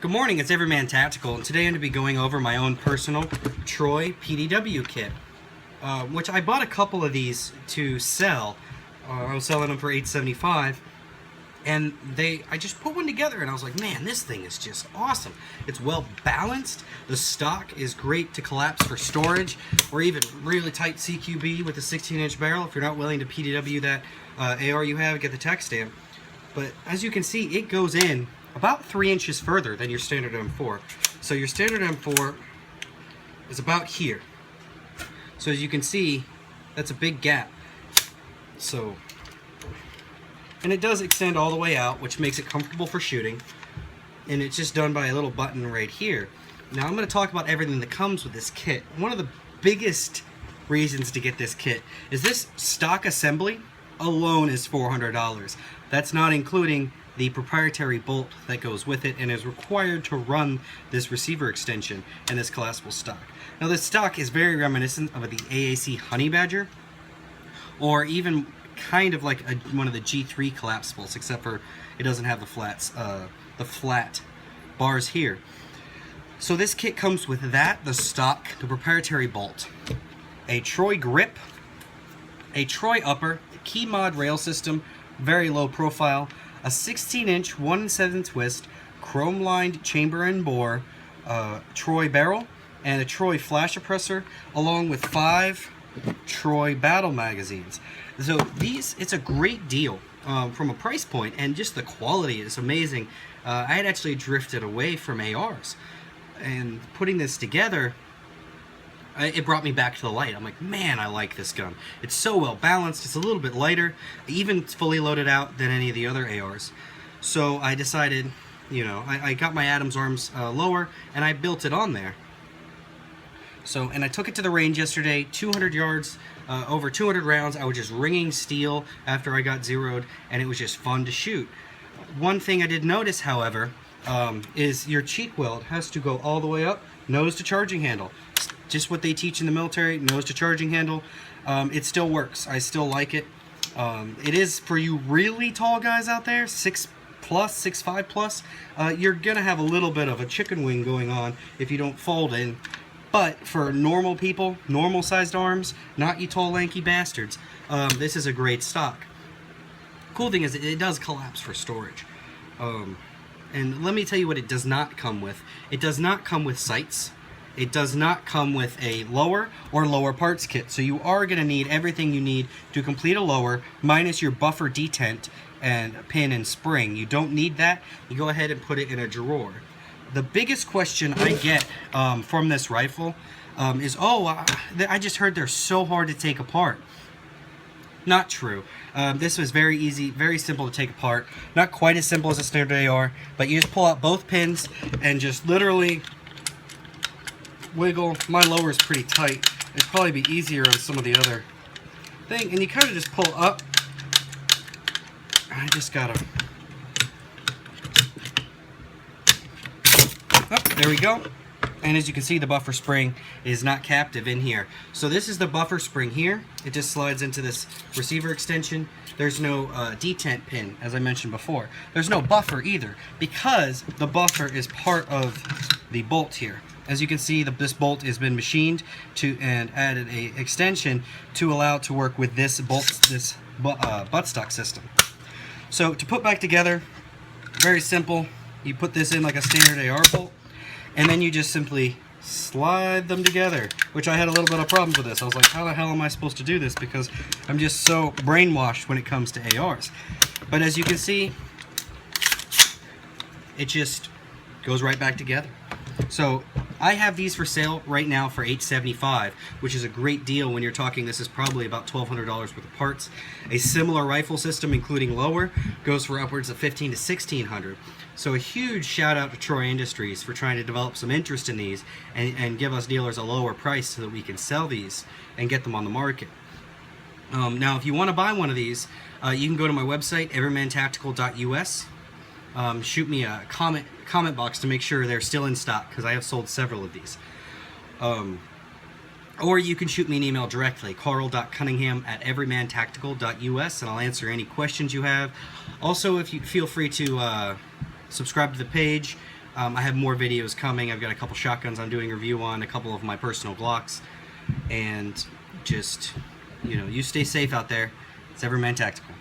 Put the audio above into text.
Good morning, it's Everyman Tactical, and today I'm going to be going over my own personal Troy PDW kit, which I bought a couple of these to sell. I was selling them for $8.75, and I just put one together, and I was like, man, this thing is just awesome. It's well balanced, the stock is great to collapse for storage, or even really tight CQB with a 16-inch barrel if you're not willing to PDW that AR you have, get the tech stamp. But as you can see, it goes in about 3 inches further than your standard M4. So your standard M4 is about here. So as you can see, that's a big gap. So, and it does extend all the way out, which makes it comfortable for shooting. And it's just done by a little button right here. Now I'm going to talk about everything that comes with this kit. One of the biggest reasons to get this kit is this stock assembly alone is $400. That's not including the proprietary bolt that goes with it and is required to run this receiver extension and this collapsible stock. Now this stock is very reminiscent of the AAC Honey Badger, or even kind of like one of the G3 collapsibles, except for it doesn't have the flat bars here. So this kit comes with that, the stock, the proprietary bolt, a Troy grip, a Troy upper, the key mod rail system, very low profile, a 16-inch 1/7 twist, chrome-lined chamber and bore, Troy barrel, and a Troy flash suppressor, along with 5 Troy battle magazines. So it's a great deal from a price point, and just the quality is amazing. I had actually drifted away from ARs, and putting this together, it brought me back to the light. I'm like, man, I like this gun. It's so well balanced. It's a little bit lighter, even fully loaded out, than any of the other ARs. So I decided, you know, I got my Adams arms lower, and I built it on there. So, and I took it to the range yesterday, 200 yards, over 200 rounds. I was just ringing steel after I got zeroed, and it was just fun to shoot. One thing I did notice, however, is your cheek weld has to go all the way up, nose to charging handle. Just what they teach in the military, nose to charging handle. It still works. I still like it. It is for you really tall guys out there, 6+, 6'5+. You're gonna have a little bit of a chicken wing going on if you don't fold in. But for normal people, normal sized arms, not you tall lanky bastards, this is a great stock. Cool thing is it does collapse for storage. And let me tell you what it does not come with. It does not come with sights. It does not come with a lower or lower parts kit. So you are going to need everything you need to complete a lower, minus your buffer detent and pin and spring. You don't need that. You go ahead and put it in a drawer. The biggest question I get from this rifle is, I just heard they're so hard to take apart. Not true. This was very easy, very simple to take apart. Not quite as simple as a standard AR, but you just pull out both pins and just literally wiggle. My lower is pretty tight. It'd probably be easier on some of the other thing. And you kind of just pull up. I just gotta. Oh, there we go. And as you can see, the buffer spring is not captive in here. So this is the buffer spring here. It just slides into this receiver extension. There's no detent pin, as I mentioned before. There's no buffer either, because the buffer is part of the bolt here. As you can see, this bolt has been machined and added a extension to allow it to work with this buttstock system. So to put back together, very simple. You put this in like a standard AR bolt, and then you just simply slide them together, which I had a little bit of problems with this. I was like, how the hell am I supposed to do this? Because I'm just so brainwashed when it comes to ARs. But as you can see, it just goes right back together. So I have these for sale right now for $8.75, which is a great deal when you're talking. This is probably about $1,200 worth of parts. A similar rifle system, including lower, goes for upwards of $1,500 to $1,600. So a huge shout out to Troy Industries for trying to develop some interest in these and give us dealers a lower price so that we can sell these and get them on the market. Now, if you want to buy one of these, you can go to my website, everymantactical.us. Shoot me a comment box to make sure they're still in stock, because I have sold several of these. Or you can shoot me an email directly, carl.cunningham@everymantactical.us, and I'll answer any questions you have. Also, if you feel free to subscribe to the page, I have more videos coming. I've got a couple shotguns I'm doing a review on, a couple of my personal Glocks, and just, you stay safe out there. It's Everyman Tactical.